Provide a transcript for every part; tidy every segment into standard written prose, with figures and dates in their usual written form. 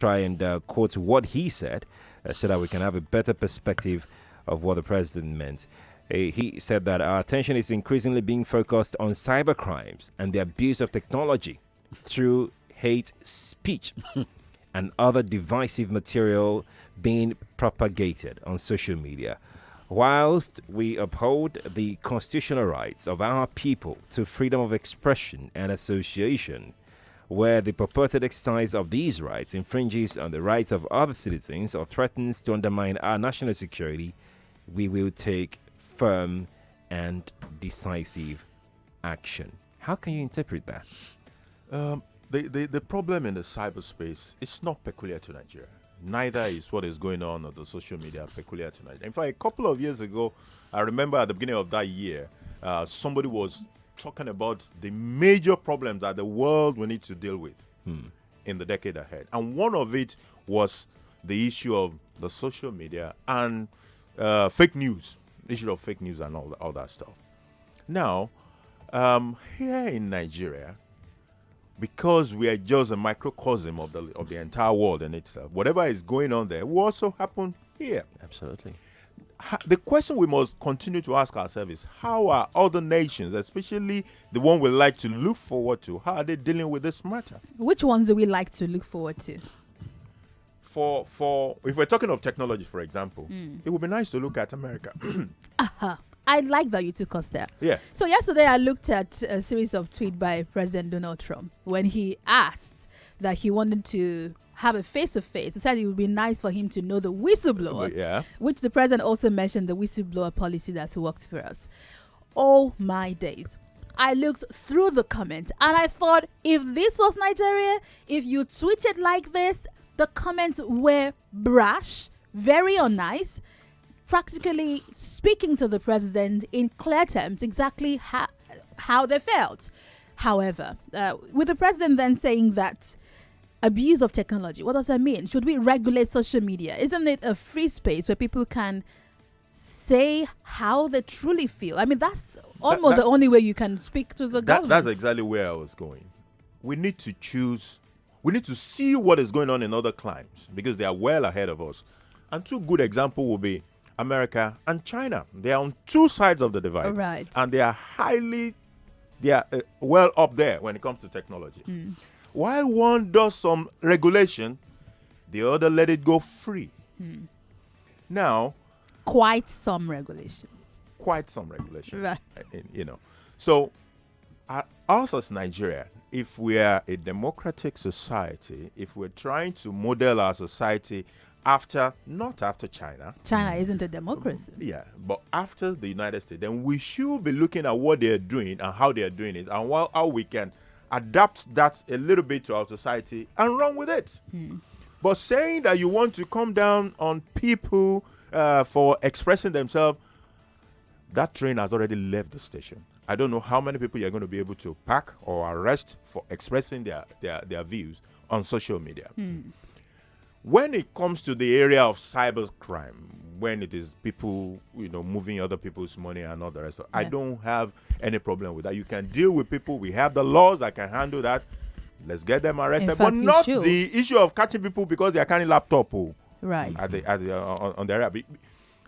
try and quote what he said so that we can have a better perspective of what the president meant. He said that our attention is increasingly being focused on cyber crimes and the abuse of technology through hate speech and other divisive material being propagated on social media. Whilst we uphold the constitutional rights of our people to freedom of expression and association, where the purported exercise of these rights infringes on the rights of other citizens or threatens to undermine our national security, we will take firm and decisive action. How can you interpret that? The problem in the cyberspace is not peculiar to Nigeria. Neither is what is going on the social media peculiar to Nigeria. In fact, a couple of years ago, I remember at the beginning of that year, somebody was talking about the major problems that the world will need to deal with in the decade ahead. And one of it was the issue of the social media and fake news, issue of fake news and all that stuff. Now, here in Nigeria, because we are just a microcosm of the entire world in itself, whatever is going on there will also happen here. Absolutely. The question we must continue to ask ourselves is, how are other nations, especially the one we like to look forward to, how are they dealing with this matter? Which ones do we like to look forward to? For if we're talking of technology, for example, it would be nice to look at America. I like that you took us there. Yeah. So yesterday I looked at a series of tweets by President Donald Trump when he asked that he wanted to have a face-to-face. He said it would be nice for him to know the whistleblower, Yeah. which the president also mentioned, the whistleblower policy that worked for us. Oh my days. I looked through the comments and I thought, if this was Nigeria, if you tweeted like this, the comments were brash, very unnice, practically speaking to the president in clear terms exactly how they felt. However, with the president then saying that abuse of technology, what does that mean? Should we regulate social media? Isn't it a free space where people can say how they truly feel? I mean, that's almost the only way you can speak to the government. That's exactly where I was going. We need to choose. We need to see what is going on in other climes because they are well ahead of us. And two good examples will be America and China. They are on two sides of the divide. Right. And they are well up there when it comes to technology. While one does some regulation, the other let it go free. Now, quite some regulation. Right. So, us as Nigeria, if we are a democratic society, if we're trying to model our society not after China. China isn't a democracy. Yeah, but after the United States, then we should be looking at what they're doing and how they're doing it and how we can adapt that a little bit to our society and run with it. But saying that you want to come down on people for expressing themselves, that train has already left the station. I don't know how many people you're going to be able to pack or arrest for expressing their views on social media. When it comes to the area of cyber crime, when it is people, moving other people's money and all the rest, I don't have any problem with that. You can deal with people. We have the laws that can handle that. Let's get them arrested, fact, but you not should. the issue of catching people because they are carrying laptop. Right. On the area.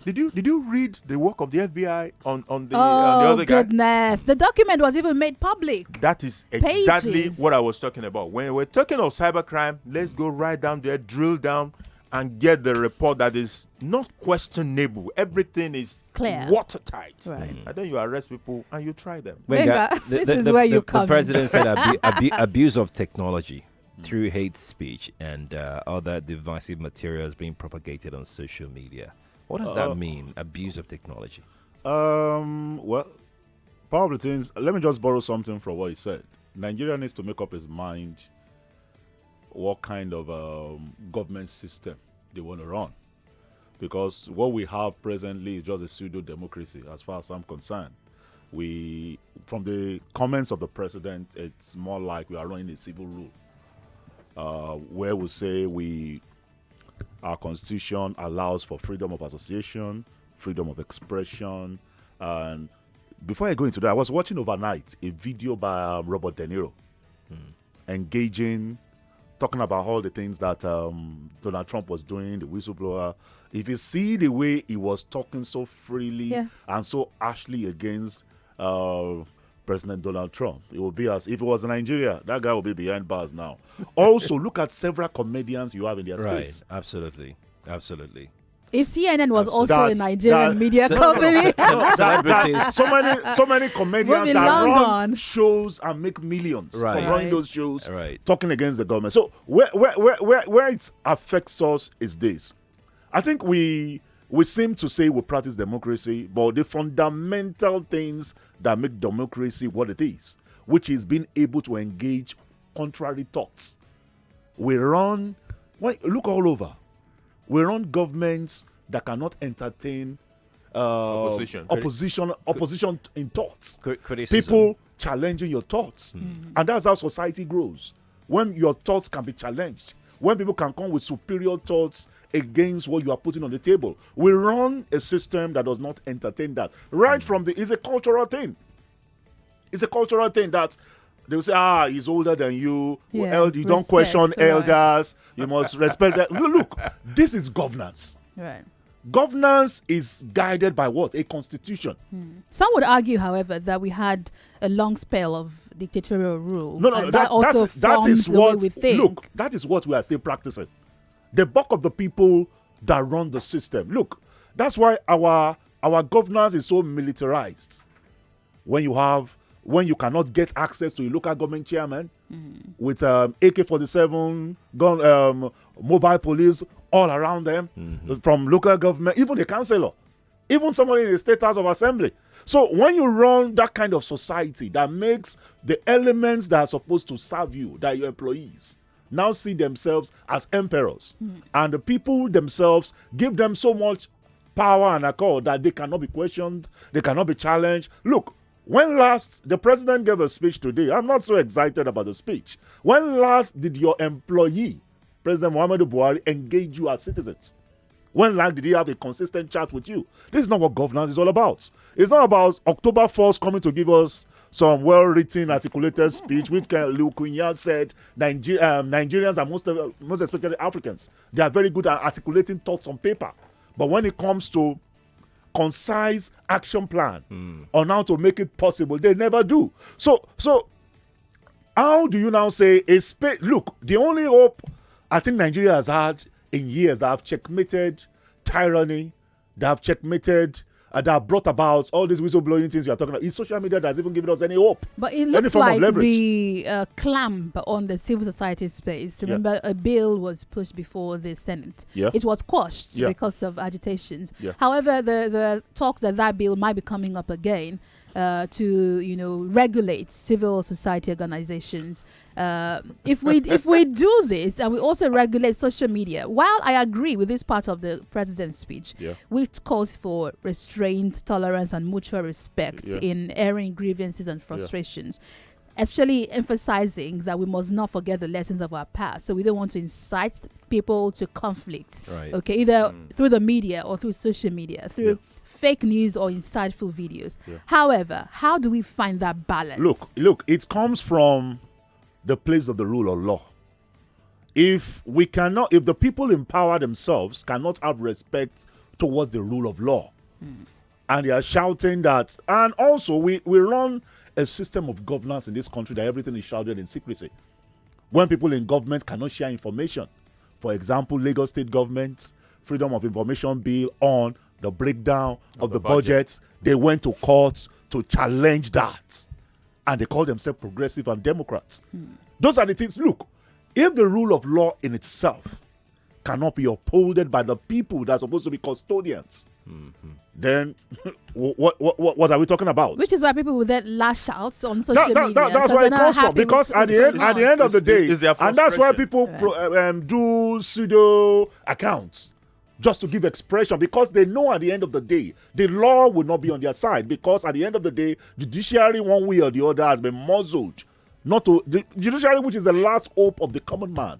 Did you read the work of the FBI on the Oh, other guy? goodness. The document was even made public. That is exactly Pages. what I was talking about. When we're talking of cybercrime, let's go right down there, drill down, and get the report that is not questionable. Everything is Clear. watertight. Right. And then you arrest people and you try them. Benga, this is where you come in. The president said abuse of technology through hate speech and other divisive materials being propagated on social media. What does that mean, abuse of technology? Well, probably things. Let me just borrow something from what he said. Nigeria needs to make up his mind what kind of government system they want to run. Because what we have presently is just a pseudo-democracy, as far as I'm concerned. From the comments of the president, it's more like we are running a civil rule, where we say our constitution allows for freedom of association, freedom of expression. And before I go into that, I was watching overnight a video by Robert De Niro engaging talking about all the things that Donald Trump was doing, the whistleblower. If you see the way he was talking so freely and so harshly against President Donald Trump, it would be as if it was Nigeria. That guy will be behind bars now. Also, look at several comedians you have in their space. Absolutely. If CNN was also a Nigerian media company, so many comedians that run shows and make millions from running those shows, talking against the government. So where it affects us is this. I think we seem to say we practice democracy, but the fundamental things that make democracy what it is, which is being able to engage contrary thoughts. Look all over. We run governments that cannot entertain opposition in thoughts. Criticism. People challenging your thoughts. And that's how society grows. When your thoughts can be challenged, when people can come with superior thoughts against what you are putting on the table. We run a system that does not entertain that. It's a cultural thing. It's a cultural thing that they will say, he's older than you. You don't question elders. You must respect that. Look, this is governance. Right. Governance is guided by what? A constitution. Some would argue, however, that we had a long spell of dictatorial rule. No, that is what we think. Look, that is what we are still practicing. The bulk of the people that run the system. Look, that's why our governance is so militarized. When you cannot get access to a local government chairman with AK-47 gun, mobile police all around them, from local government, even the councillor, even somebody in the state house of assembly. So when you run that kind of society that makes the elements that are supposed to serve you, that are your employees, now see themselves as emperors, and the people themselves give them so much power and accord that they cannot be questioned, they cannot be challenged. Look, when last the president gave a speech today, I'm not so excited about the speech. When last did your employee, President Muhammadu Buhari, engage you as citizens? When last did he have a consistent chat with you? This is not what governance is all about. It's not about October 1st coming to give us some well-written, articulated speech, which Liu Quinyan said Nigerians are most especially Africans. They are very good at articulating thoughts on paper. But when it comes to concise action plan on how to make it possible, they never do. So how do you now say look, the only hope I think Nigeria has had in years that have checkmated tyranny, that have checkmated, that have brought about all these whistleblowing things you are talking about, is social media that's even given us any hope. But it looks like the clamp on the civil society space. Remember, a bill was pushed before the Senate. It was quashed because of agitations. However, the talks that bill might be coming up again to regulate civil society organizations. If we do this and we also regulate social media, while I agree with this part of the president's speech, which calls for restraint, tolerance, and mutual respect in airing grievances and frustrations, especially emphasizing that we must not forget the lessons of our past. So we don't want to incite people to conflict. Okay, either through the media or through social media, through fake news or insightful videos. However, how do we find that balance? Look, it comes from the place of the rule of law. If the people in power themselves cannot have respect towards the rule of law, and they are shouting that, and also we run a system of governance in this country that everything is shouted in secrecy. When people in government cannot share information, for example, Lagos State government's Freedom of Information Bill on the breakdown of the budget, they went to court to challenge that. And they call themselves progressive and Democrats. Those are the things. Look, if the rule of law in itself cannot be upholded by the people that are supposed to be custodians, then what are we talking about? Which is why people will then lash out on social media. That's where it comes from. Because at the end of the day, and that's why people do pseudo accounts, just to give expression, because they know at the end of the day, the law will not be on their side, because at the end of the day, judiciary one way or the other has been muzzled. The judiciary, which is the last hope of the common man.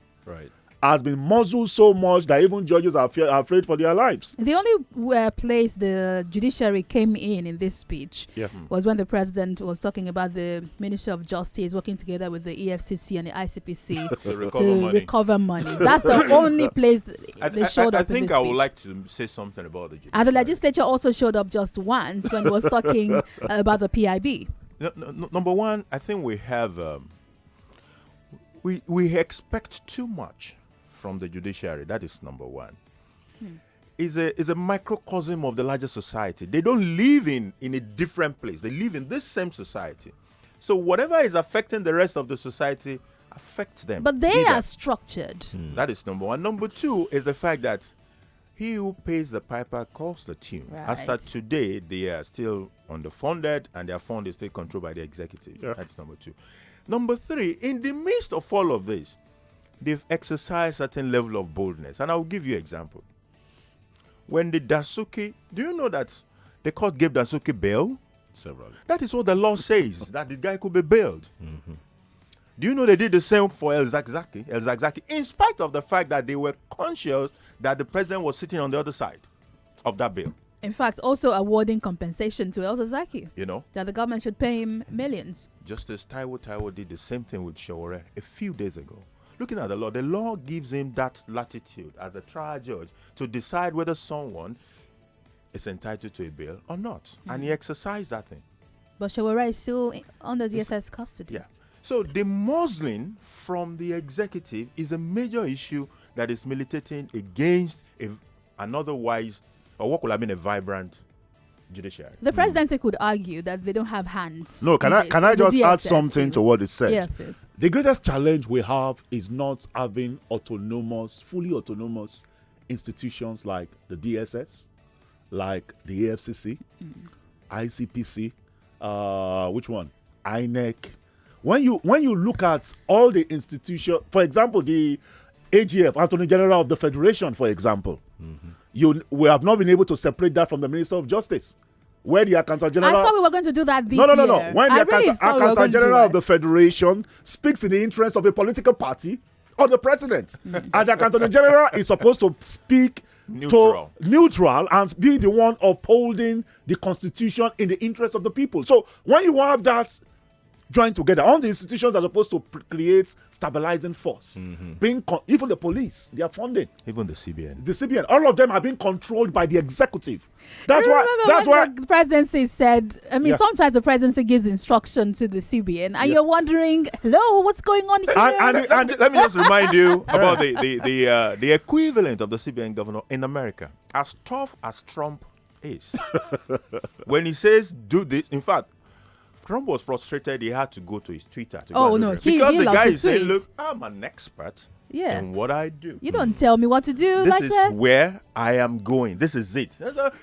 has been muzzled so much that even judges are afraid for their lives. The only place the judiciary came in this speech was when the president was talking about the Ministry of Justice working together with the EFCC and the ICPC to recover money. That's the only place they showed up. I think I would like to say something about the judiciary. And the legislature also showed up just once when he was talking about the PIB. Number one, I think we have we expect too much from the judiciary. That is number one. Is a microcosm of the larger society. They don't live in a different place. They live in this same society. So whatever is affecting the rest of the society affects them. But they are structured. That is number one. Number two is the fact that he who pays the piper calls the tune. Right. As of today, they are still underfunded and their fund is still controlled by the executive. Yeah. That's number two. Number three, in the midst of all of this, they've exercised a certain level of boldness. And I'll give you an example. When the Dasuki, do you know that the court gave Dasuki bail? Several. That is what the law says, that the guy could be bailed. Do you know they did the same for El Zakzaki, in spite of the fact that they were conscious that the president was sitting on the other side of that bill. In fact, also awarding compensation to El Zaki. You know? That the government should pay him millions. Justice Taiwo did the same thing with Shawore a few days ago. Looking at the law gives him that latitude as a trial judge to decide whether someone is entitled to a bail or not. And he exercised that thing. But Shawara is still under DSS custody. Yeah. So the muzzling from the executive is a major issue that is militating against an otherwise, or what could have been a vibrant judiciary. The presidency could argue that they don't have hands. No, can I just add something to what it said? Yes, please. The greatest challenge we have is not having fully autonomous institutions like the DSS, like the AFCC, ICPC, which one? INEC. When you look at all the institutions, for example, the AGF, Attorney General of the Federation, for example, we have not been able to separate that from the Minister of Justice. Where the Accountant General... I thought we were going to do that this year. No. When the Accountant General of the Federation speaks in the interest of a political party or the president, and the Accountant General is supposed to speak neutral and be the one upholding the Constitution in the interest of the people. So when you have that joined together, all the institutions are supposed to create stabilizing force. Even the police, they are funded. Even the CBN. The CBN, all of them are being controlled by the executive. That's why the presidency said, sometimes the presidency gives instruction to the CBN and you're wondering, hello, what's going on here? And let me just remind you about the equivalent of the CBN governor in America. As tough as Trump is, when he says do this, in fact, Trump was frustrated. He had to go to his Twitter. Because the guy is saying, look, I'm an expert in what I do. You don't tell me what to do this is where I am going. This is it.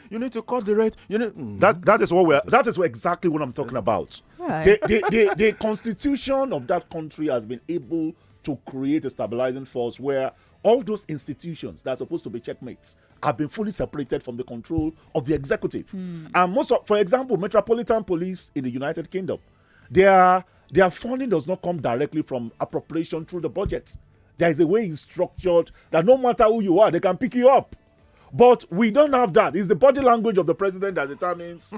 You need to cut the rate. That is exactly what I'm talking about. Right. The constitution of that country has been able to create a stabilizing force where all those institutions that are supposed to be checkmates have been fully separated from the control of the executive. And for example, Metropolitan Police in the United Kingdom, their funding does not come directly from appropriation through the budget. There is a way it's structured that no matter who you are, they can pick you up. But we don't have that. It's the body language of the president that determines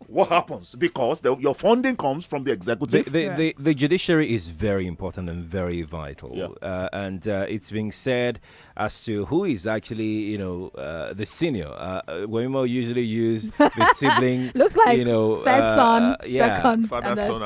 what happens, because your funding comes from the executive. The judiciary is very important and very vital. And it's being said as to who is actually, the senior. Wemimo usually use the sibling. Looks like first son, second. Father, son,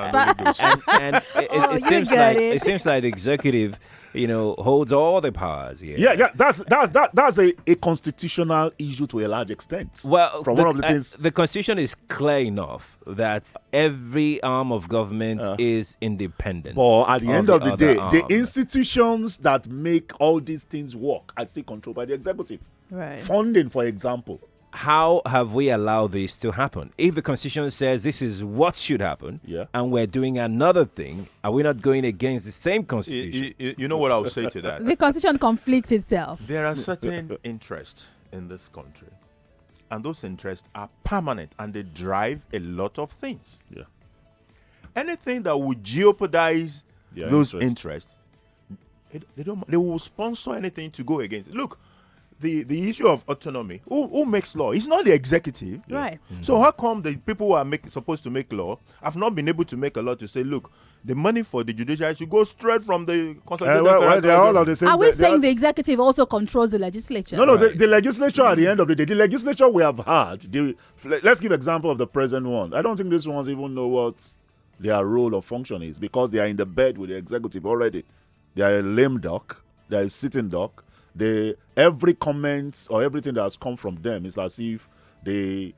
and it seems like the executive holds all the powers here. That's a constitutional issue to a large extent. Well, one of the things, the Constitution is clear enough that every arm of government is independent. But at the end of the day, the institutions that make all these things work are still controlled by the executive. Right. Funding, for example. How have we allowed this to happen? If the Constitution says this is what should happen, and we're doing another thing, are we not going against the same Constitution? You know what I would say to that? The Constitution conflicts itself. There are certain interests in this country, and those interests are permanent, and they drive a lot of things. Anything that would jeopardize those interests They will sponsor anything to go against it. Look, the issue of autonomy. Who makes law? It's not the executive, Right. So how come the people who are supposed to make law have not been able to make a law to say, look, the money for the judiciary should go straight from the consolidated well, they are all on the same. Are we saying the executive also controls the legislature? No, Right. the legislature at the end of the day, the legislature we have had, let's give example of the present one. I don't think these ones even know what their role or function is because they are in the bed with the executive already. They are a lame duck. They are a sitting duck. Every comment or everything that has come from them is as if they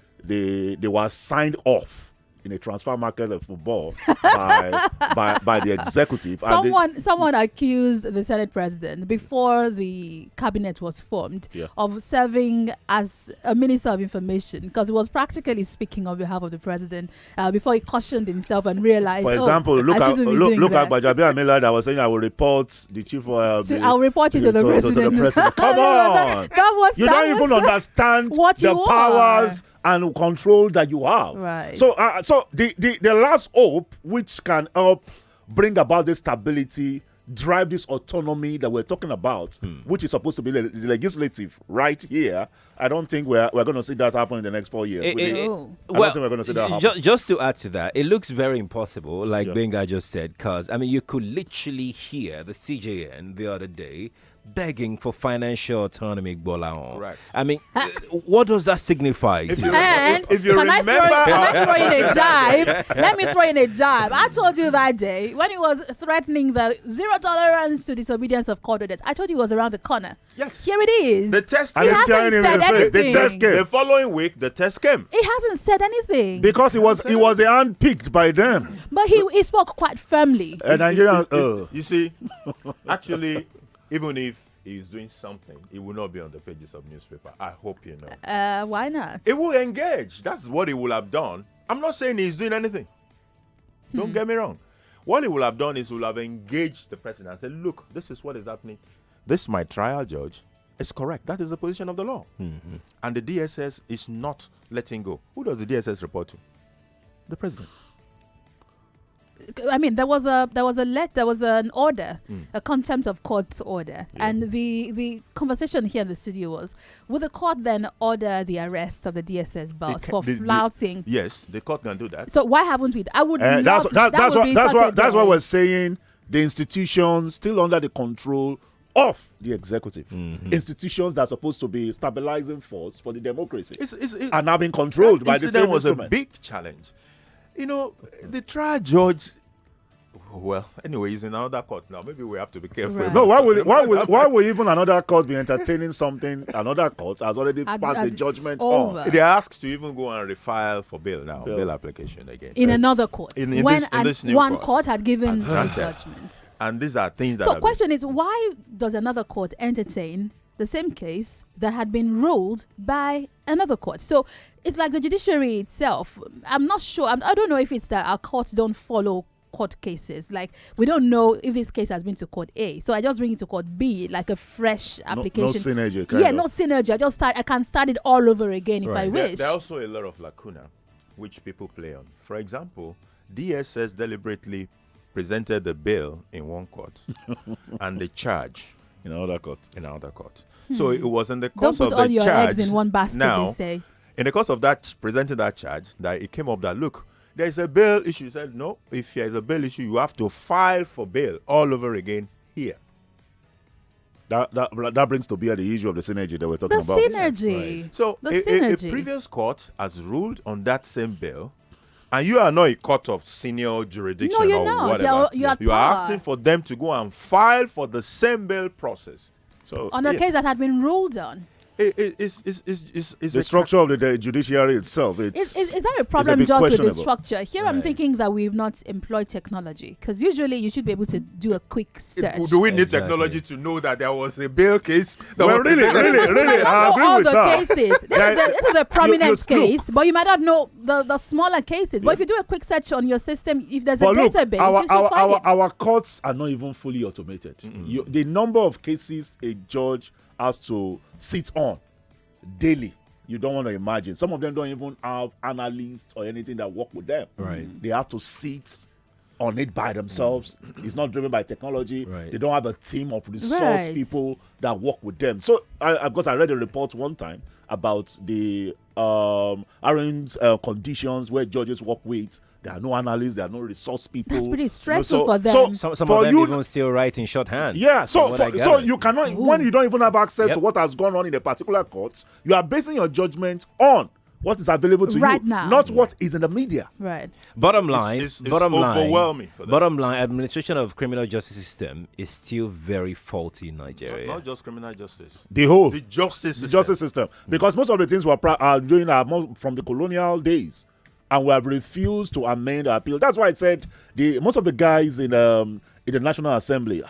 were signed off in a transfer market of football by the executive. Someone accused the Senate president before the cabinet was formed of serving as a minister of information because he was practically speaking on behalf of the president before he cautioned himself and realized. For example, look at Bajabi Amila that was saying, "I will report the chief. I'll report you to the president." To the president. Come on, you don't even understand the powers and control that you have. Right. So the last hope which can help bring about this stability, drive this autonomy that we're talking about, which is supposed to be the legislative right here, I don't think we're going to see that happen in the next 4 years. I don't think we're going to see that happen. Just to add to that, it looks very impossible, like Benga just said, because, I mean, you could literally hear the CJN the other day begging for financial autonomy, Gbolahan. Right. I mean, what does that signify? If to you, you? if you can remember, I throw in a jibe? Let me throw in a jibe. I told you that day when he was threatening the zero tolerance to disobedience of court orders. I told you it was around the corner. Yes. Here it is. The test He came. hasn't said anything. The test came. The following week, the test came. He hasn't said anything. Because he was handpicked by them. But he spoke quite firmly. Nigerian, You see, actually, even if he's doing something, it will not be on the pages of newspaper. I hope you know. Why not? It will engage. That's what he will have done. I'm not saying he's doing anything. Don't get me wrong. What he will have done is he will have engaged the president and said, look, this is what is happening. This, my trial judge, is correct. That is the position of the law. And the DSS is not letting go. Who does the DSS report to? The president. I mean, there was an order, a contempt of court order, and the conversation here in the studio was: would the court then order the arrest of the DSS boss for flouting? Yes, the court can do that. So why haven't we? I would. That's what we're saying. The institutions still under the control of the executive, institutions that are supposed to be stabilizing force for the democracy, are now being controlled by the same was instrument. A big challenge. You know, the trial judge. Well, anyway, he's in another court now. Maybe we have to be careful. Right. No, why will even another court be entertaining something another court has already passed the judgment over. on? They are asked to even go and refile for bail now, bail application again. In another court. In this new one court. court had given the Granted. judgment. And these are things that. So, question is, why does another court entertain the same case that had been ruled by another court? So it's like the judiciary itself. I'm not sure. I don't know if it's that our courts don't follow court cases. Like, we don't know if this case has been to court A, so I just bring it to court B, like a fresh application. No synergy. No synergy. I can start it all over again if I wish. There are also a lot of lacuna which people play on. For example, DSS deliberately presented the bill in one court and the charge in another court. So it was in the course Don't put of all the your charge. eggs in one basket, Now, they say. in the course of that, presenting that charge, that it came up that, look, there is a bail issue. He said, no, if there is a bail issue, you have to file for bail all over again here. That brings to bear the issue of the synergy that we're talking about. The synergy. Right. So a previous court has ruled on that same bill, and you are not a court of senior jurisdiction No, you're or not. whatever. You are asking for them to go and file for the same bail process. So on a case that had been ruled on. It's the structure of the judiciary itself. Is that a problem just with the structure? Here I'm Right. thinking that we've not employed technology, because usually you should be able to do a quick search. Do we need technology to know that there was a bail case? Well, really, I agree all with the that. cases. This is a prominent case, but you might not know the smaller cases. But if you do a quick search on your system, if there's a database, you should find it. Our courts are not even fully automated. The number of cases a judge has to sit on daily, you don't want to imagine. Some of them don't even have analysts or anything that work with them. Right. They have to sit on it by themselves. It's not driven by technology. Right. They don't have a team of resource people that work with them. So, because I read a report one time about the conditions where judges work with. There are no analysts, there are no resource people. That's pretty stressful for them. Some of them even still write in shorthand. Yeah, so you cannot, when you don't even have access to what has gone on in a particular court, you are basing your judgment on what is available to right you, now, not what is in the media. Right. Bottom line, it's overwhelming for them. Bottom line, administration of criminal justice system is still very faulty in Nigeria. Not just criminal justice. The justice system. Because most of the things are doing are more from the colonial days, and we have refused to amend our appeal. That's why I said most of the guys in the National Assembly,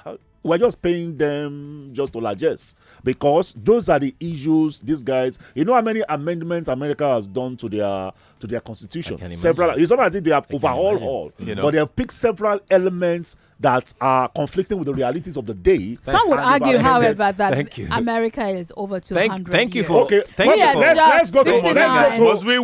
we're just paying them just to largesse, because those are the issues these guys. You know how many amendments America has done to their constitution? Several. It's not as if they have overhauled all, but they have picked several elements that are conflicting with the realities of the day. Some would argue, however, that America is over 200 Thank you years. for. Okay, Let's go to Rwanda.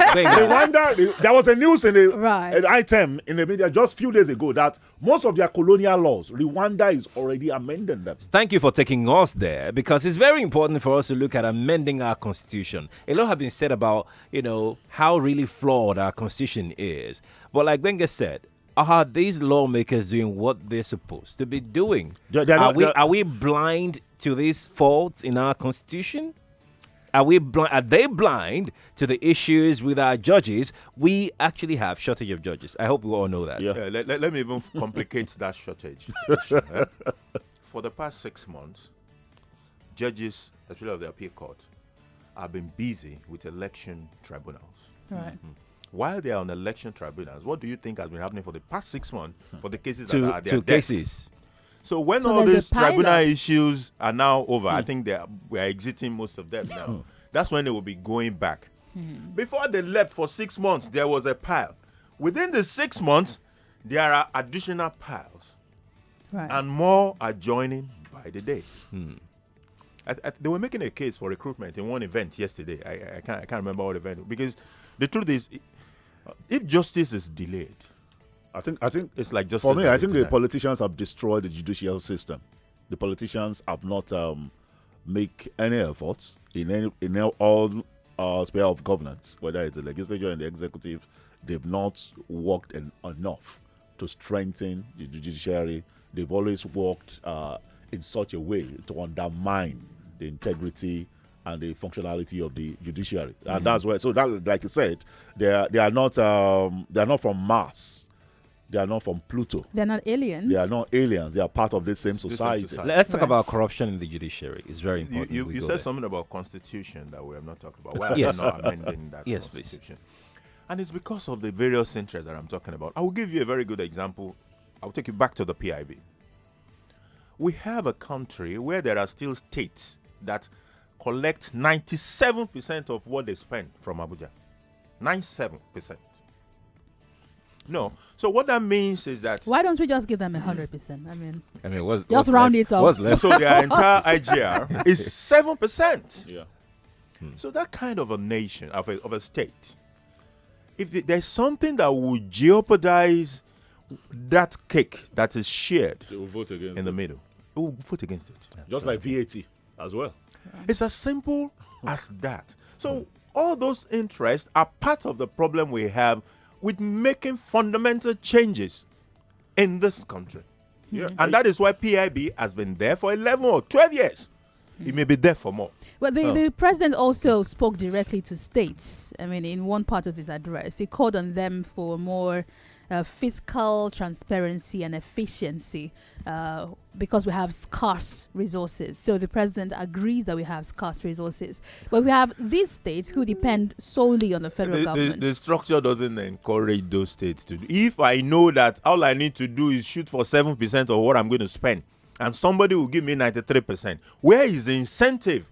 Rwanda. There was a news in an item in the media just a few days ago that most of their colonial laws, Rwanda is already amending them. Thank you for taking us there, because it's very important for us to look at amending our constitution. A lot have been said about, how really flawed our constitution is. But like Benga said, are these lawmakers doing what they're supposed to be doing? Are we blind to these faults in our constitution? Are they blind to the issues with our judges? We actually have shortage of judges. I hope we all know that. Yeah. Let me even complicate that shortage. For the past 6 months, judges, especially of the appeal court, have been busy with election tribunals. Right. Mm-hmm. While they are on election tribunals, what do you think has been happening for the past 6 months for the cases that are at their two desk? cases. So when all these tribunal issues are now over, I think we are exiting most of them now. That's when they will be going back. Before they left for 6 months, there was a pile. Within the 6 months, there are additional piles. Right. And more are joining by the day. They were making a case for recruitment in one event yesterday. I can't remember what event. Because the truth is, if justice is delayed, I think it's like justice. For me, I think the politicians have destroyed the judicial system. The politicians have not make any efforts in all sphere of governance, whether it's the legislature and the executive. They've not worked enough to strengthen the judiciary. They've always worked in such a way to undermine the integrity and the functionality of the judiciary, and that's why. So that, like you said, they are not from Mars. They are not from Pluto. They're not aliens. They are not aliens. They are part of the same society. Let's talk about corruption in the judiciary. It's very important. You said something about constitution that we have not talked about. Why are we not amending that constitution? Please. And it's because of the various interests that I'm talking about. I will give you a very good example. I'll take you back to the PIB. We have a country where there are still states that collect 97% of what they spend from Abuja. 97%. No. So what that means is that... Why don't we just give them 100%? I mean just round it up. So their entire IGR is 7%. Yeah. So that kind of a nation, of a state, if there's something that would jeopardize that cake that is shared, they will vote against in the middle. They will vote against it. Just like VAT as well. It's as simple as that. So all those interests are part of the problem we have with making fundamental changes in this country. Yeah. And that is why PIB has been there for 11 or 12 years. It may be there for more. But the president also spoke directly to states. I mean, in one part of his address, he called on them for more fiscal transparency and efficiency because we have scarce resources. So the president agrees that we have scarce resources. But we have these states who depend solely on the federal government. The structure doesn't encourage those states to do. If I know that all I need to do is shoot for 7% of what I'm going to spend, and somebody will give me 93%, where is the incentive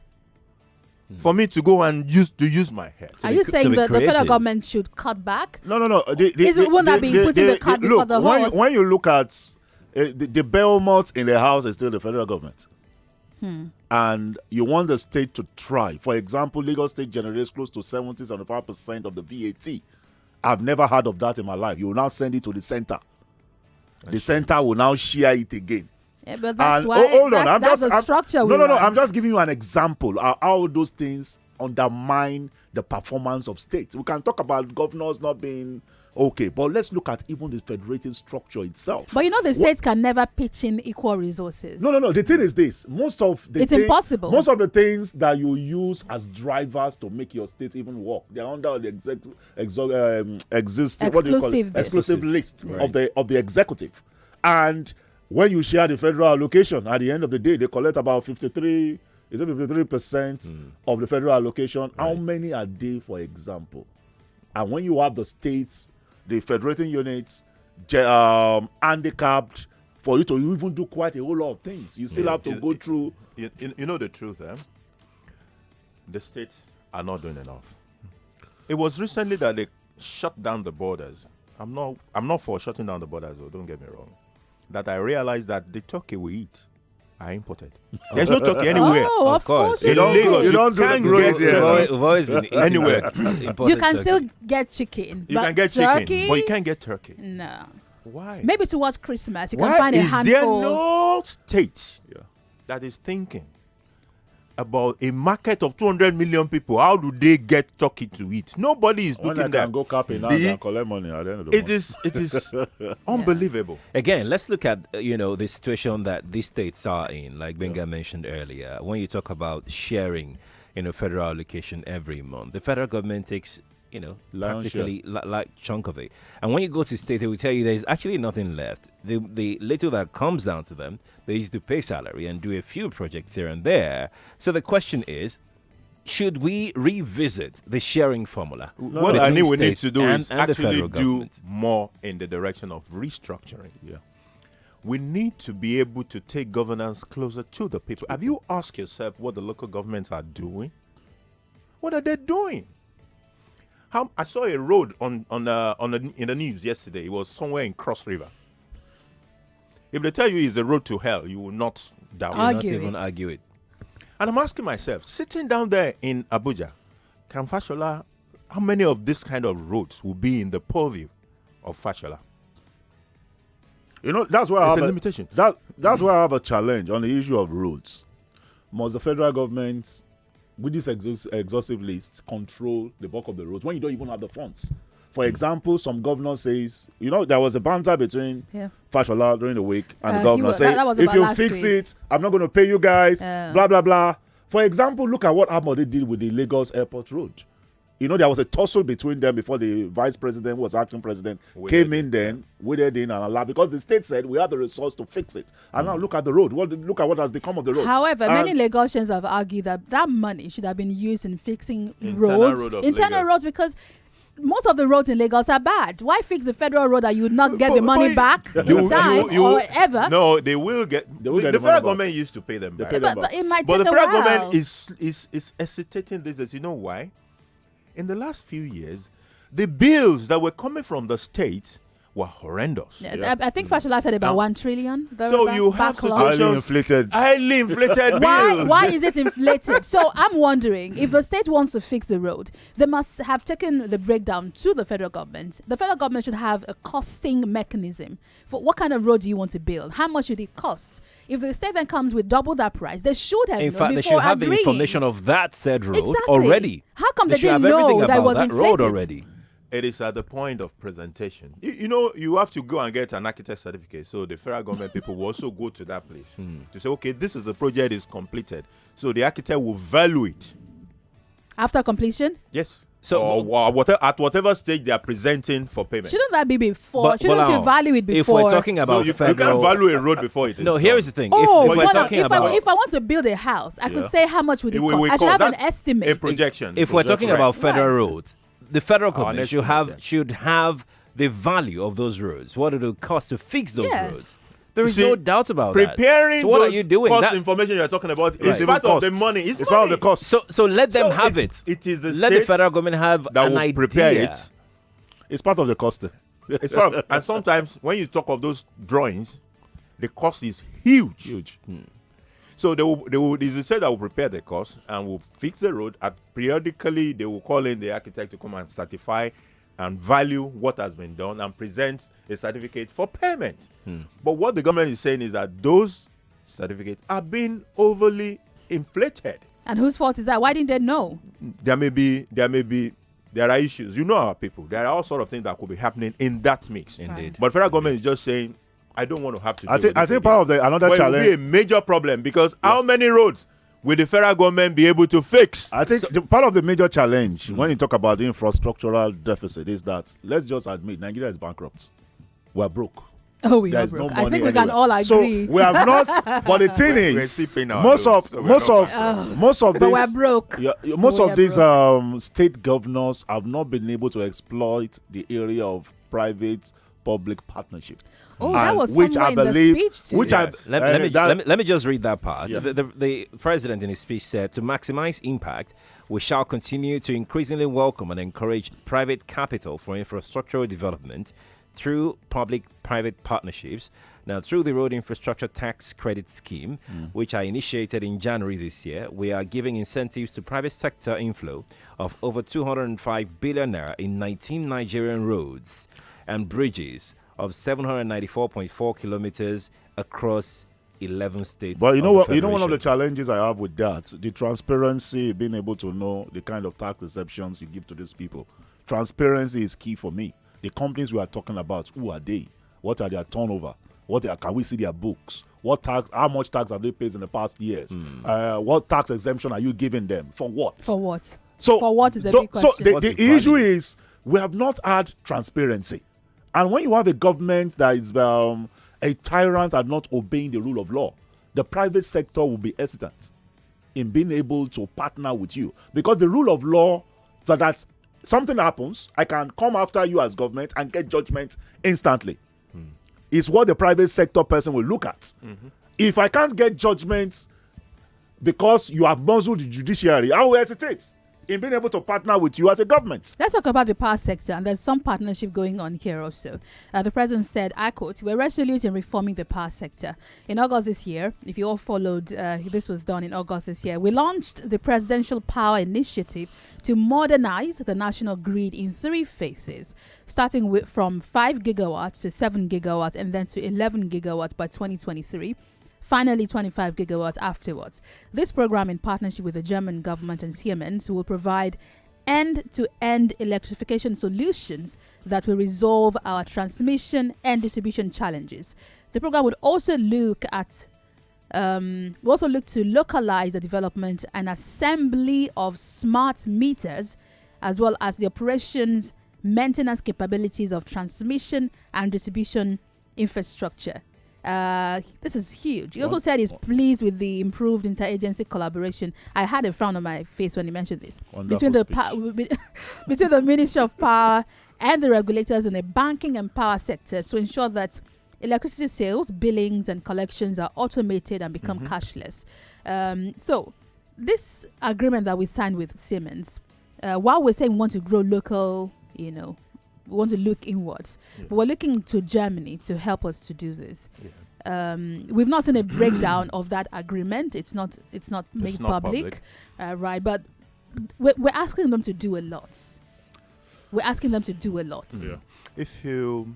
for me to go and use my head? Are you saying that the federal government should cut back? No. Won't that be putting the cart before the horse? When you look at the Belmont in the house is still the federal government. And you want the state to try. For example, Lagos State generates close to 70-75% of the VAT. I've never heard of that in my life. You will now send it to the center. The center will now share it again. Yeah, but that's And why hold on, that's the structure. No. I'm just giving you an example of how those things undermine the performance of states. We can talk about governors not being okay, but let's look at even the federating structure itself. But the states can never pitch in equal resources. No. The thing is this: it's impossible. Most of the things that you use as drivers to make your state even work, they're under the exclusive list of the executive. And when you share the federal allocation, at the end of the day, they collect about 53% of the federal allocation. Right. How many are they, for example? And when you have the states, the federating units, handicapped, for you to even do quite a whole lot of things, you still have to go through. You know the truth, the states are not doing enough. It was recently that they shut down the borders. I'm not for shutting down the borders, though, don't get me wrong. That I realized that the turkey we eat are imported. There's no turkey anywhere. Oh, of course. In Lagos, you don't can't get turkey We've always been eating anywhere. You can still get chicken. You can get chicken, but you can't get turkey. No. Why? Maybe towards Christmas, you Why can find a is handful. there no state that is thinking about a market of 200 million people? How do they get turkey to eat? Nobody is looking there. Can go cap in and collect money at the end of the month. It is unbelievable. Again, let's look at the situation that these states are in, like Benga mentioned earlier. When you talk about sharing federal allocation every month, the federal government takes practically like chunk of it. And when you go to state, they will tell you there's actually nothing left. The little that comes down to them, they used to pay salary and do a few projects here and there. So the question is, should we revisit the sharing formula? What I think we need to do is and actually do more in the direction of restructuring. Yeah. We need to be able to take governance closer to the people. Have you asked yourself what the local governments are doing? What are they doing? I saw a road in the news yesterday. It was somewhere in Cross River. If they tell you it's a road to hell, you will not doubt it. Not even argue it. And I'm asking myself, sitting down there in Abuja, can Fashola, how many of this kind of roads will be in the purview of Fashola? That's why I have a limitation. That's why I have a challenge on the issue of roads. Must the federal government, with this exhaustive list, control the bulk of the roads when you don't even have the funds? For example, some governor says, there was a banter between Fashola during the week, and the governor said, if you fix it, I'm not going to pay you guys, blah, blah, blah. For example, look at what Amode did with the Lagos Airport Road. There was a tussle between them before the vice president was acting president, came in then, waded in and allowed, because the state said we have the resource to fix it. And now look at the road. Look at what has become of the road. However, many Lagosians have argued that money should have been used in fixing internal roads, because most of the roads in Lagos are bad. Why fix the federal road that you would not get the money back in time or ever? No, they will get. The federal government used to pay them back. But it might but take the a federal while. government is hesitating this. You know why? In the last few years, the bills that were coming from the states were horrendous. I think Fashola said about 1 trillion. So you have situations highly inflated bills. Why is it inflated? So I'm wondering, if the state wants to fix the road, they must have taken the breakdown to the federal government. The federal government should have a costing mechanism for what kind of road do you want to build? How much should it cost? If the state then comes with double that price, they should have In fact, they should have the information of that said road already. How come they should didn't have everything know that about was that inflated? road already? It is at the point of presentation. You have to go and get an architect certificate. So the federal government people will also go to that place to say, okay, this is the project is completed. So the architect will value it. After completion? Yes. So at whatever stage they are presenting for payment. Shouldn't that be before? Shouldn't you value it before? If we're talking about you can't value a road before it is No, here is the thing. If I want to build a house, I could say how much would it cost. I should have an estimate. A projection. If we're talking about federal roads, the federal government should have the value of those roads. What it will cost to fix those roads. There is no doubt about that. Preparing so what are you doing? Cost information you're talking about is part of the money. It's part of the cost. So let them have it. It is the let the federal government have that an will idea. Prepare it. It's part of the cost. It's part of, and sometimes when you talk of those drawings, the cost is huge. So they will is a set that will prepare the cost and will fix the road. Periodically, they will call in the architect to come and certify and value what has been done and present a certificate for payment. But what the government is saying is that those certificates are being overly inflated. And whose fault is that? Why didn't they know? There are issues. You know our people. There are all sort of things that could be happening in that mix. Indeed. But federal government is just saying, I don't want to have to. I think part of another It challenge will be a major problem because how many roads will the federal government be able to fix? I think part of the major challenge when you talk about the infrastructural deficit is that, let's just admit, Nigeria is bankrupt. We're broke. Oh, we are There's broke. no I money think we can anywhere. all So agree. we have not. But the thing We're is, still paying our most loans, of so we're not most of but we're these broke. most We of are these state governors have not been able to exploit the area of private-public partnership. Oh, that And was which somewhere I in the believe, speech too. which Yes. Let me just read that part. Yeah. The president in his speech said, to maximize impact, we shall continue to increasingly welcome and encourage private capital for infrastructural development through public-private partnerships. Now, through the Road Infrastructure Tax Credit Scheme, which I initiated in January this year, we are giving incentives to private sector inflow of over 205 billion naira in 19 Nigerian roads and bridges of 794.4 kilometers across 11 states. But you know of what? the You know one of the Federation. challenges I have with that, the transparency, being able to know the kind of tax exceptions you give to these people. Transparency is key for me. The companies we are talking about, who are they? What are their turnover? Can we see their books? What tax? How much tax have they paid in the past years? What tax exemption are you giving them? For what? For what? So For what is the big So question. What's the the issue value? is we have not had transparency, and when you have a government that is a tyrant and not obeying the rule of law, the private sector will be hesitant in being able to partner with you because the rule of law that's something happens, I can come after you as government and get judgment instantly. Is what the private sector person will look at. If I can't get judgments because you have muzzled the judiciary, I will hesitate in being able to partner with you as a government. Let's talk about the power sector, and there's some partnership going on here also. The president said, I quote, "We're resolute in reforming the power sector." In August this year, if you all followed, this was done in August this year, we launched the Presidential Power Initiative to modernize the national grid in 3 phases, starting with from 5 gigawatts to 7 gigawatts and then to 11 gigawatts by 2023. Finally, 25 gigawatts afterwards. This program, in partnership with the German government and Siemens, will provide end-to-end electrification solutions that will resolve our transmission and distribution challenges. The program would also look to localize the development and assembly of smart meters, as well as the operations, maintenance capabilities of transmission and distribution infrastructure. This is huge. He also said he's pleased with the improved interagency collaboration. I had a frown on my face when he mentioned this. Between the Ministry of Power and the regulators in the banking and power sector to ensure that electricity sales, billings, and collections are automated and become cashless. So, this agreement that we signed with Siemens, while we're saying we want to grow local, we want to look inwards. But we're looking to Germany to help us to do this. We've not seen a breakdown of that agreement. It's not made public. Right? But we're asking them to do a lot. Yeah. If you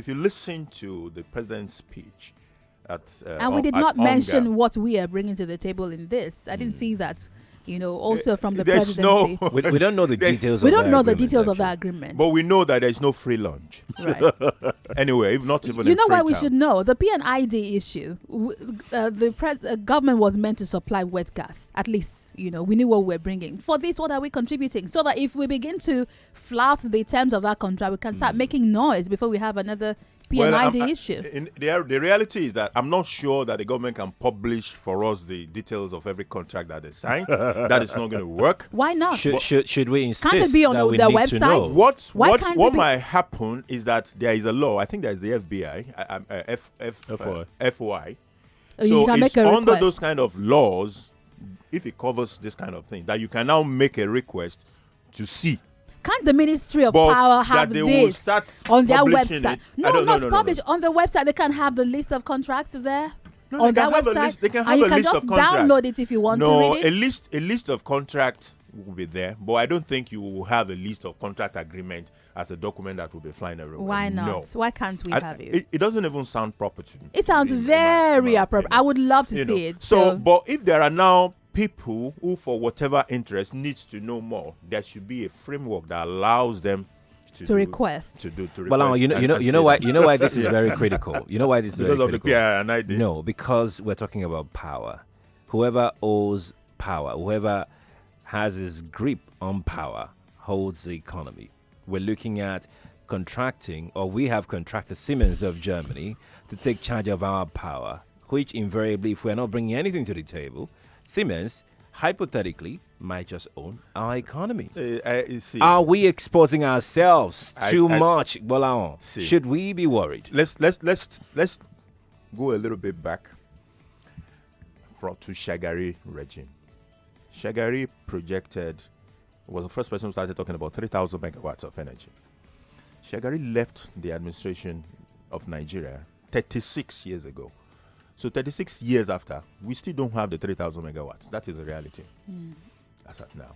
listen to the president's speech and we did not mention what we are bringing to the table in this. I didn't see that. Also from the there's presidency. We don't know the details. We of don't that know the agreement, details of actually. that agreement. but we know that there's no free lunch Right. anyway, if not even You in know why we Freetown. should know? The PNID issue. The government was meant to supply wet gas. At least, we knew what we were bringing. For this, what are we contributing? So that if we begin to flout the terms of that contract, we can start making noise before we have another PNID issue. The reality is that I'm not sure that the government can publish for us the details of every contract that they sign. That is not going to work. Why not? Should we insist Can't it be on that we their need to know? website? Why can't it What be- might happen is that there is a law. I think there's the FBI, FOI. You So can it's make a under request. those kind of laws, if it covers this kind of thing, that you can now make a request to see. Can't the Ministry of But Power that have they will this start on their publishing website? it. No, not No. publish on the website. They can have the list of contracts there No, on they their can have a website, list- they can have and you a can list just of contracts. download it if you want No, to read it. a list of contract will be there, but I don't think you will have a list of contract agreement as a document that will be flying everywhere. Why not? No. Why can't we have it? It doesn't even sound proper to me. It sounds very appropriate. I would love to see it. So, but if there are now people who, for whatever interest, needs to know more, there should be a framework that allows them to request. Well, you know why this is very critical. You know why this is because very of critical. the PR and ID. No, because we're talking about power. Whoever owes power, whoever has his grip on power, holds the economy. We're looking at contracting, or we have contracted Siemens of Germany to take charge of our power, which invariably, if we're not bringing anything to the table, Siemens hypothetically might just own our economy. Are we exposing ourselves too much, Gbolahan? Should we be worried? Let's go a little bit back to Shagari regime. Shagari was the first person who started talking about 3,000 megawatts of energy. Shagari left the administration of Nigeria 36 years ago. So 36 years after, we still don't have the 3,000 megawatts. That is the reality. As of now.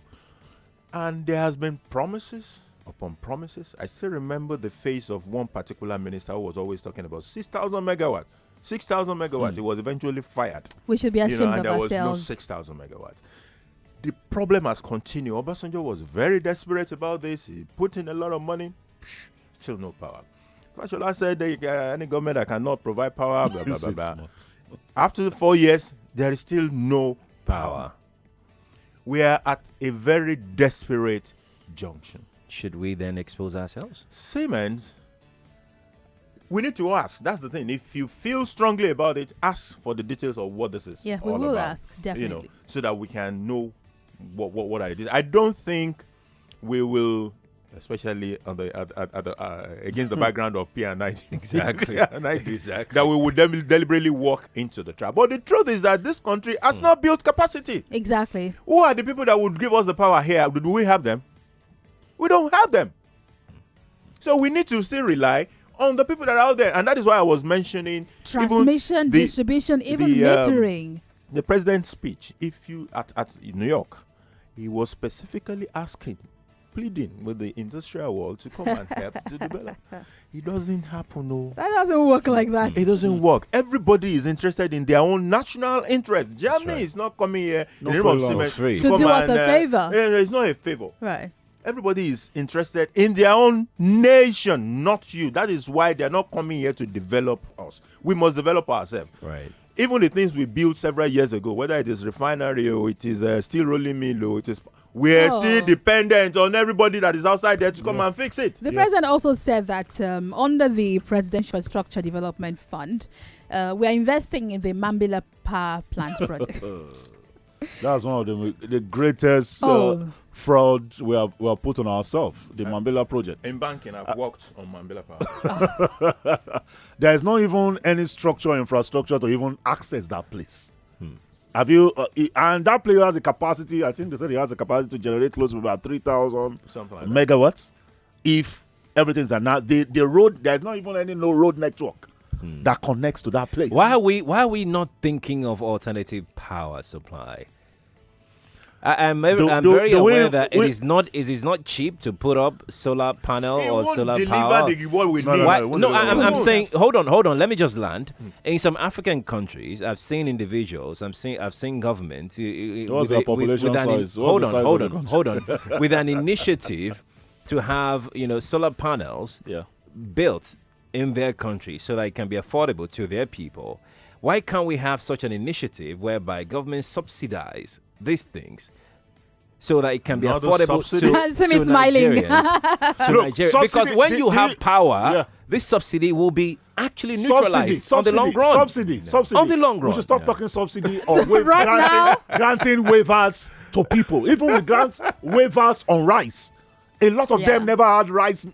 And there has been promises upon promises. I still remember the face of one particular minister who was always talking about 6,000 megawatts. 6,000 megawatts. He was eventually fired. We should be ashamed and of there ourselves. was no 6,000 megawatts. The problem has continued. Obasanjo was very desperate about this. He put in a lot of money. Still no power. Fashola said any government that cannot provide power, blah, blah, blah, blah. After 4 years, there is still no power. We are at a very desperate junction. Should we then expose ourselves? Siemens, we need to ask. That's the thing. If you feel strongly about it, ask for the details of what this is. Yeah, we will ask, definitely. So that we can know what it is. I don't think we will, especially on the against the background of P&ID. Exactly. That we would deliberately walk into the trap. But the truth is that this country has not built capacity. Exactly. Who are the people that would give us the power here? Do we have them? We don't have them. So we need to still rely on the people that are out there. And that is why I was mentioning transmission, distribution, even metering. The president's speech, if you at New York, he was specifically pleading with the industrial world to come and help to develop. It doesn't happen, no. That doesn't work like that. It doesn't work. Everybody is interested in their own national interest. Germany is not coming here to do us a favor. It's not a favor. Right. Everybody is interested in their own nation, not you. That is why they're not coming here to develop us. We must develop ourselves. Right. Even the things we built several years ago, whether it is refinery or it is steel rolling mill or it is, we're still dependent on everybody that is outside there to come and fix it. The president also said that under the Presidential Infrastructure Development Fund, we are investing in the Mambila Power Plant project. That's one of the greatest fraud we have put on ourselves, the Mambila project. In banking, I've worked on Mambila Power. There is not even any structure or infrastructure to even access that place. Have you? And that place has a capacity, I think they said it has a capacity to generate close to about 3,000 megawatts. If everything's not the road, there's not even any road network that connects to that place. Why are we not thinking of alternative power supply? I'm very aware that it is not cheap to put up solar panel or solar power. I'm saying hold on. Let me just land. In some African countries, I've seen individuals. I've seen government. What's the population size? Hold on. With an initiative to have solar panels built in their country so that it can be affordable to their people. Why can't we have such an initiative whereby government subsidize these things so that it can be affordable to Nigerians? Because when you have power, this subsidy will be actually neutralized on the long run. Subsidy. On the long run. We should stop talking subsidy or granting waivers to people. Even we grant waivers on rice. A lot of them never had rice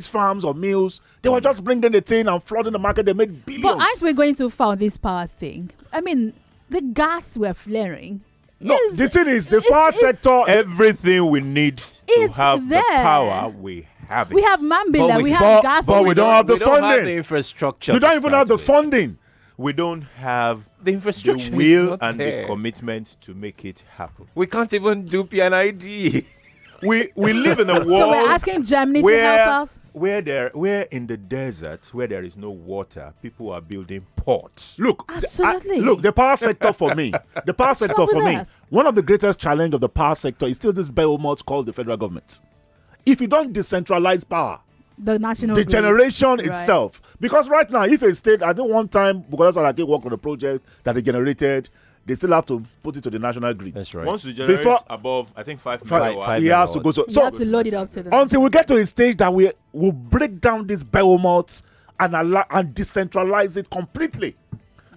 farms or mills. They were just bringing the thing and flooding the market. They make billions. But as we're going to fund this power thing, I mean, the gas we're flaring. No, the thing is, the power sector. Everything we need to have the power, we have it. We have Mambila, we have gas. But we don't have the funding. We don't have the infrastructure. We don't even have the funding. we don't have The infrastructure the will is not and there. the commitment to make it happen. We can't even do PNID. We live in a world So we're asking Germany to help us. where in the desert where there is no water, people are building ports. Look, Absolutely. look, the power sector for me, us? one of the greatest challenge of the power sector is still this behemoth called the federal government. If you don't decentralize power, The national the grid. generation Right. itself, because right now, if a state, I think one time, because I think work on a project that they generated, they still have to put it to the national grid. That's right. Once you generate Before- above, I think 5 Five- megawatts. he has to go to. You So have to load it up to the until we get to a stage that we will break down this behemoth and decentralize it completely.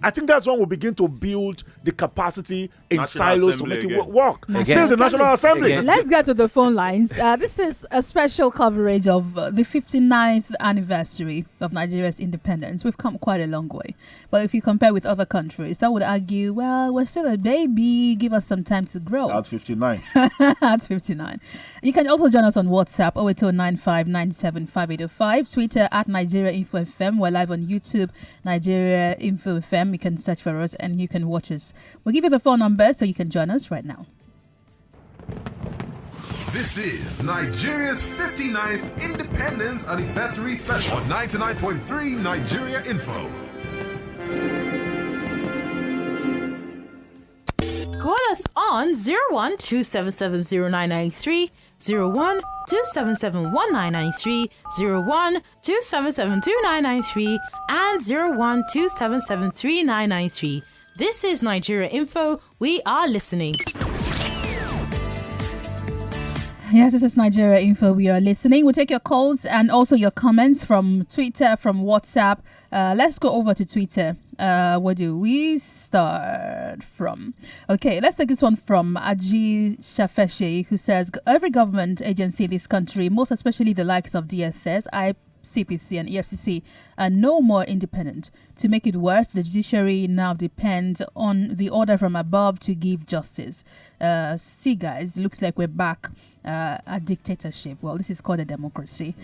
I think that's when we begin to build the capacity in National silos to Assembly make it again. work. National Still the Assembly. National Assembly. Again. Let's get to the phone lines. This is a special coverage of the 59th anniversary of Nigeria's independence. We've come quite a long way. But if you compare with other countries, some would argue, well, we're still a baby. Give us some time to grow. At 59. At 59. You can also join us on WhatsApp 08095975805, Twitter at Nigeria Info FM. We're live on YouTube, Nigeria Info FM. You can search for us and you can watch us. We'll give you the phone number so you can join us right now. This is Nigeria's 59th Independence Anniversary Special on 99.3 Nigeria Info. Call us on 0127709993, 0127719993, 0127729993, and 0127739993. This is Nigeria Info. We are listening. Yes, this is Nigeria Info. We are listening. We'll take your calls and also your comments from Twitter, from WhatsApp. Let's go over to Twitter. Where do we start from? Okay, let's take this one from Aji Shafeshi, who says, every government agency in this country, most especially the likes of DSS, ICPC and EFCC, are no more independent. To make it worse, the judiciary now depends on the order from above to give justice. See, guys, looks like we're back a dictatorship. Well, this is called a democracy.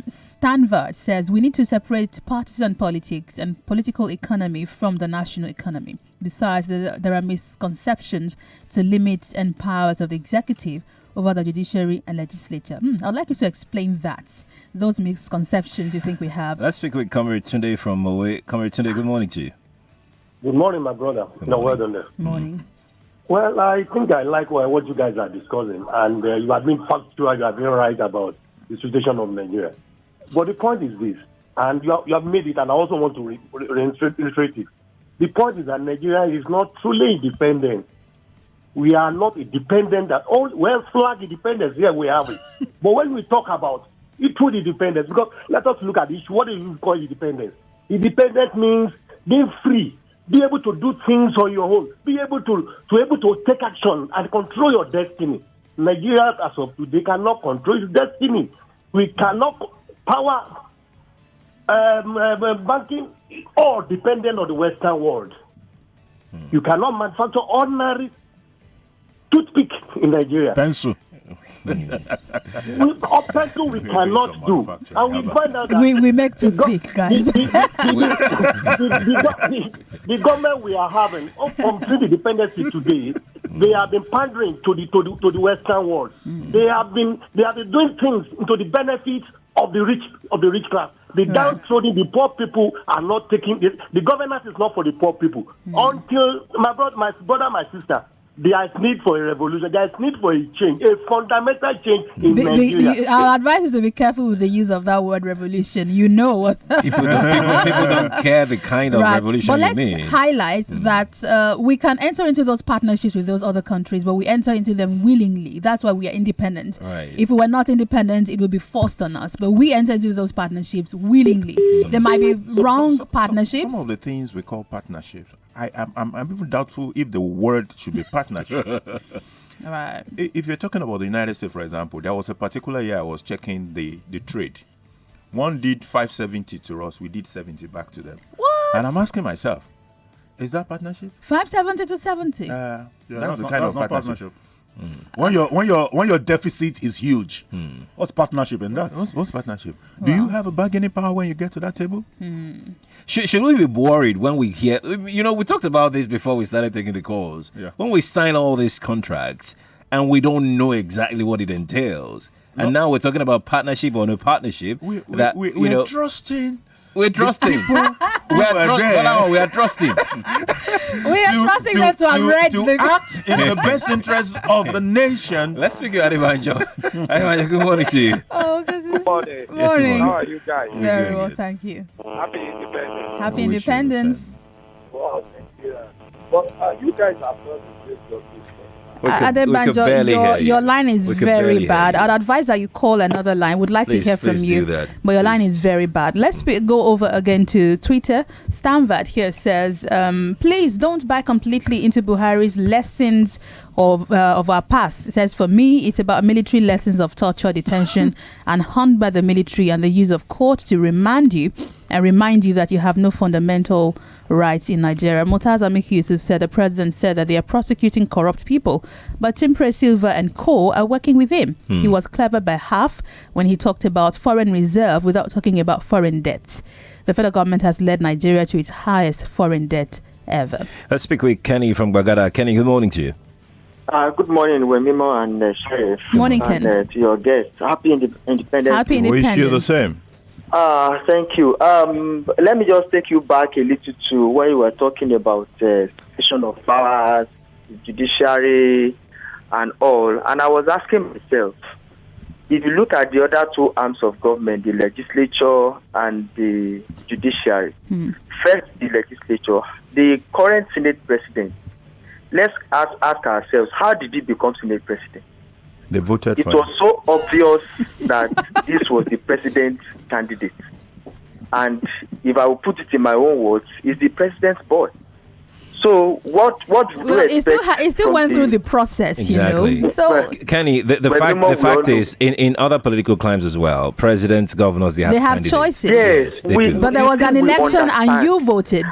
Stanvard says we need to separate partisan politics and political economy from the national economy. Besides, there are misconceptions to limits and powers of the executive over the judiciary and legislature. I'd like you to explain that. Those misconceptions you think we have. Let's speak with Comrade Tunde from Moe. Comrade Tunde, good morning to you. Good morning, my brother. morning. Well done there. Morning. Well, I think I like what you guys are discussing, and you have been factual, you have been right about the situation of Nigeria. But the point is this, and you have made it, and I also want to reiterate it. The point is that Nigeria is not truly independent. We are not independent at all. Well, flag independence, here we have it. But when we talk about true independence, because let us look at this, what do you call independence? Independence means being free. Be able to do things on your own. Be able to take action and control your destiny. Nigeria, as of today, cannot control its destiny. We cannot power banking or dependent on the Western world. You cannot manufacture ordinary toothpick in Nigeria. Pencil. Pencil we cannot do. And we find out that We make toothpick, guys. the government we are having from independence today, they have been pandering to the Western world. They have been doing things to the benefit of the rich class. The downtrodden, the poor people are not taking it. The governance is not for the poor people. Until my brother, my sister, there is need for a revolution. There is need for a change, a fundamental change in Nigeria. Our advice is to be careful with the use of that word revolution. You know what People don't care the kind of revolution but you let's mean. highlight that we can enter into those partnerships with those other countries, but we enter into them willingly. That's why we are independent. Right. If we were not independent, it would be forced on us. But we enter into those partnerships willingly. There might be wrong partnerships. Some of the things we call partnerships, I'm even doubtful if the word should be partnership. Right. If you're talking about the United States, for example, there was a particular year I was checking the trade. One did 570 to us, we did 70 back to them. What? And I'm asking myself, is that partnership? 570 to 70. That's the not kind of partnership. When your deficit is huge, what's partnership in that? What's partnership? Do you have a bargaining power when you get to that table? Should we be worried when we hear, we talked about this before we started taking the calls. Yeah. When we sign all these contracts and we don't know exactly what it entails. And now we're talking about partnership or no partnership. We're trusting. We're trusting. We are trusting. We are trusting them to have read the act in the best interest of the nation. Let's speak to Adebanjo. Adebanjo, good morning to you. Oh, Good morning. Yes, good morning. How are you guys? Very well, thank you. Happy Independence. Happy wish you the Independence. Wow, thank you. But you guys have not been your business. We could barely hear Adebanjo, you. your line is We could barely very hear bad. you. I'd advise that you call another line. Would like to hear from Please you. do that. But your line Please. is very bad. Let's go over again to Twitter. Stanvad here says, please don't buy completely into Buhari's lessons of our past. It says, for me, it's about military lessons of torture, detention, and hunt by the military and the use of court to remind you that you have no fundamental rights in Nigeria. Murtaza Miki Yusuf said the president said that they are prosecuting corrupt people, but Timpre Silva and co are working with him. He was clever by half when he talked about foreign reserve without talking about foreign debt. The federal government has led Nigeria to its highest foreign debt ever. Let's speak with Kenny from Bagada. Kenny, good morning to you. Good morning, Wemimo and Sheriff. Morning, Ken. And to your guests. Happy Independence. Happy Wish Independence. you the same. Thank you. Let me just take you back a little to where you were talking about separation of powers, judiciary, and all. And I was asking myself, if you look at the other two arms of government, the legislature and the judiciary, first the legislature, the current Senate president, let's ask ourselves, how did he become Senate president? They voted It for was so obvious that this was the president's candidate. And if I will put it in my own words, it's the president's boy. So what would Well, you it expect still went through the process, Exactly. you know. So Kenny, the fact is, in other political climes as well, presidents, governors, they have choices. Yes, they do. But there was an we election and understand. you voted.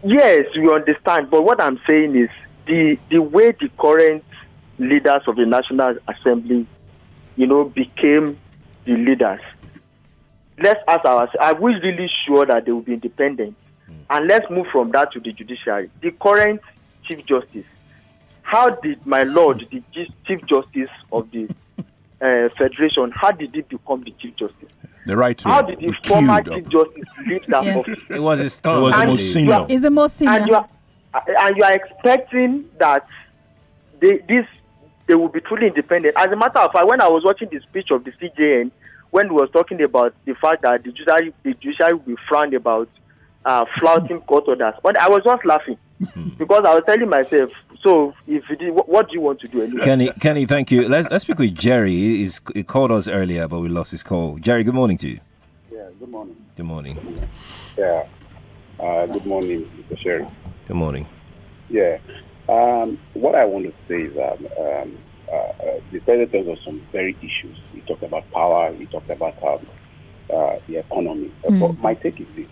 Yes, we understand. But what I'm saying is the way the current leaders of the National Assembly, became the leaders. Let's ask ourselves, are we really sure that they will be independent? And let's move from that to the judiciary. The current Chief Justice, how did my Lord, the Chief Justice of the Federation, how did he become the Chief Justice? the right to How did the former appeal Chief Justice leave that Yeah. office? It was a storm. It was the And most you senior. are- Is the most And senior. you are expecting that they will be truly independent. As a matter of fact, when I was watching the speech of the CJN, when he was talking about the fact that the judiciary will be frowned about flouting court orders, but I was just laughing because I was telling myself, so if you did, what do you want to do anyway? Kenny, thank you. Let's speak with Jerry. He called us earlier, but we lost his call. Jerry, good morning to you. Yeah, good morning. Good morning. Yeah, good morning, Mr. Sheriff. Good morning. Yeah, what I want to say is the president tells us some very issues. He talked about power. He talked about the economy. But my take is this: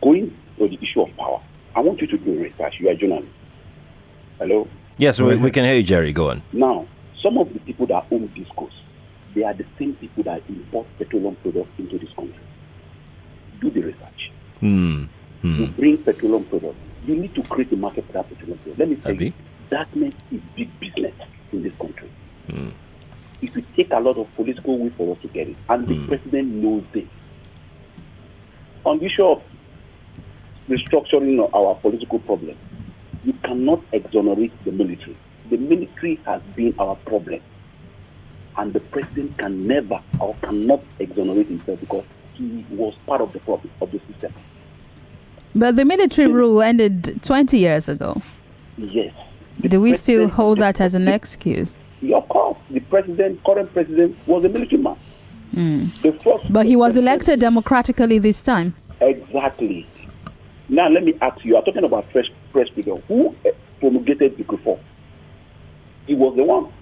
going to the issue of power, I want you to do research. You are a journalist. Hello. Yes, we can hear you, Jerry. Go on. Now, some of the people that own this coast, they are the same people that import petroleum products into this country. Do the research. You bring petroleum products. You need to create a market for that petroleum product. Let me tell you, darkness is big business in this country. It will take a lot of political will for us to get it. And the president knows this. On the issue of restructuring our political problem, you cannot exonerate the military. The military has been our problem. And the president can never or cannot exonerate himself because he was part of the problem of the system. But the military rule ended 20 years ago. Yes. Do we still hold that as an excuse? Yeah, of course. The current president, was a military man. The first But he was elected democratically this time. Exactly. Now let me ask you, are talking about fresh freedom. Who promulgated the reform? He was the one.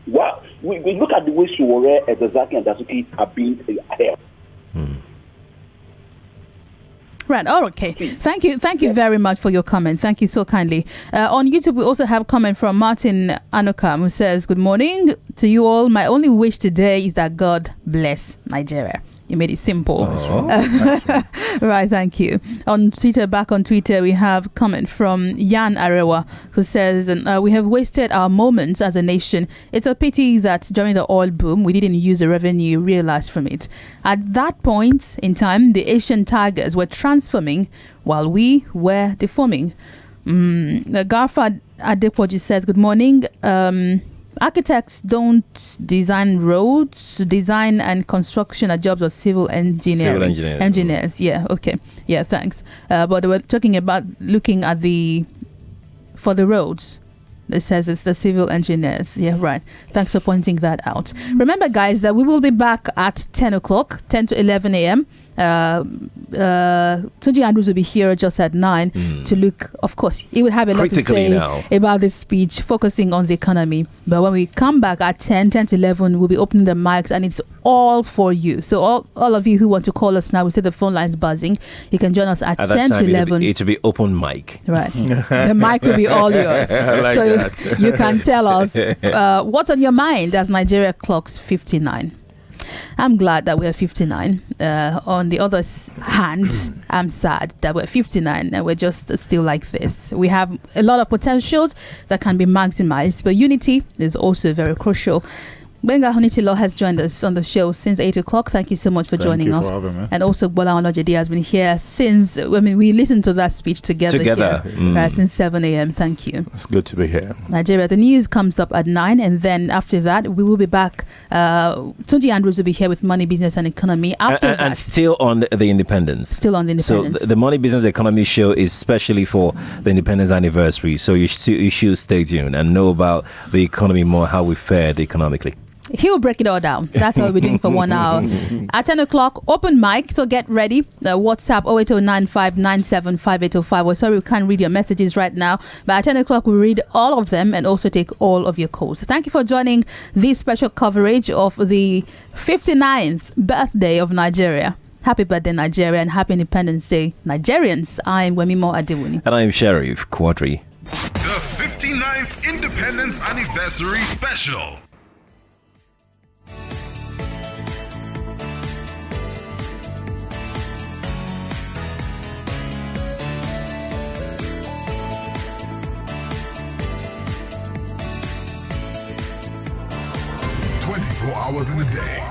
Wow. We look at the way Shuwore, Ezazaki, and Dasuki are being held. Right. Oh, okay. Thank you very much for your comment. Thank you so kindly. On YouTube, we also have a comment from Martin Anokam, who says, "Good morning to you all. My only wish today is that God bless Nigeria." You made it simple. Right, thank you. On Twitter, back on Twitter, we have a comment from Yan Arewa, who says, "We have wasted our moments as a nation. It's a pity that during the oil boom, we didn't use the revenue realized from it. At that point in time, the Asian tigers were transforming while we were deforming." Garfa Adepoji says, "Good morning. Architects don't design roads. Design and construction are jobs of civil engineering. Engineers. Yeah, okay. Yeah, thanks. But they were talking about looking at for the roads. It says it's the civil engineers. Yeah, right. Thanks for pointing that out. Remember, guys, that we will be back at 10 o'clock, 10 to 11 a.m. Tunji Andrews will be here just at 9 to look. Of course, he will have a lot to say about this speech, focusing on the economy. But when we come back at 10 to 11, we'll be opening the mics, and it's all for you. So all of you who want to call us now, we see the phone lines buzzing. You can join us at 10 to 11. It will be open mic. Right. The mic will be all yours. You can tell us what's on your mind as Nigeria clocks 59. I'm glad that we're 59. On the other hand, I'm sad that we're 59 and we're just still like this. We have a lot of potentials that can be maximized, but unity is also very crucial. Benga Honitilo has joined us on the show since 8 o'clock. Thank you so much for joining us. For having me. And also Gbolahan Olojede has been here since, we listened to that speech together. Here, since 7 a.m. Thank you. It's good to be here. Nigeria, the news comes up at 9, and then after that, we will be back. Tunji Andrews will be here with Money, Business and Economy. And still on the Independence. Still on the Independence. So the Money, Business Economy show is specially for the Independence anniversary. So you should stay tuned and know about the economy more, how we fared economically. He'll break it all down. That's what we're doing for 1 hour. At 10 o'clock, open mic. So get ready. WhatsApp 08095975805. We're sorry we can't read your messages right now. But at 10 o'clock, we'll read all of them and also take all of your calls. So thank you for joining this special coverage of the 59th birthday of Nigeria. Happy birthday, Nigeria, and happy Independence Day, Nigerians. I'm Wemimo Adewuni. And I'm Sheriff Quadry. The 59th Independence Anniversary Special. Hours in a day,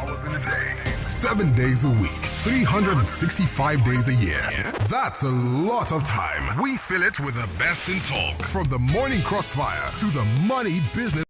7 days a week, 365 days a year. That's a lot of time. We fill it with the best in talk, from the morning Crossfire to the money business.